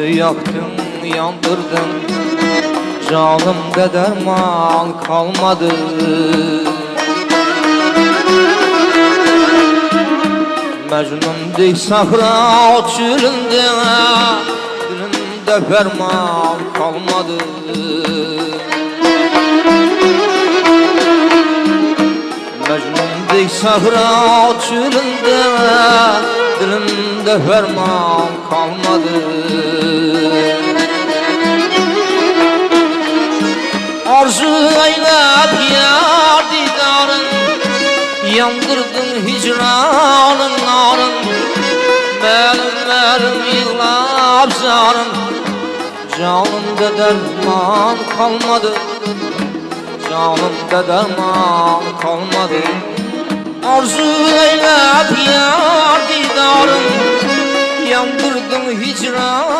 yaktın, yandırdın, canımda derman kalmadı. Mecnun sahra çölünde, dilimde ferman kalmadı. Mecnun sahra çölünde, dilimde ferman kalmadı. Arzu eylep yar didarın, yandırdın hicranın narın. Benim yığlap zarın, canımda derman kalmadı. Canımda derman kalmadı. Arzu eylep yar didarın, yandırdın hicran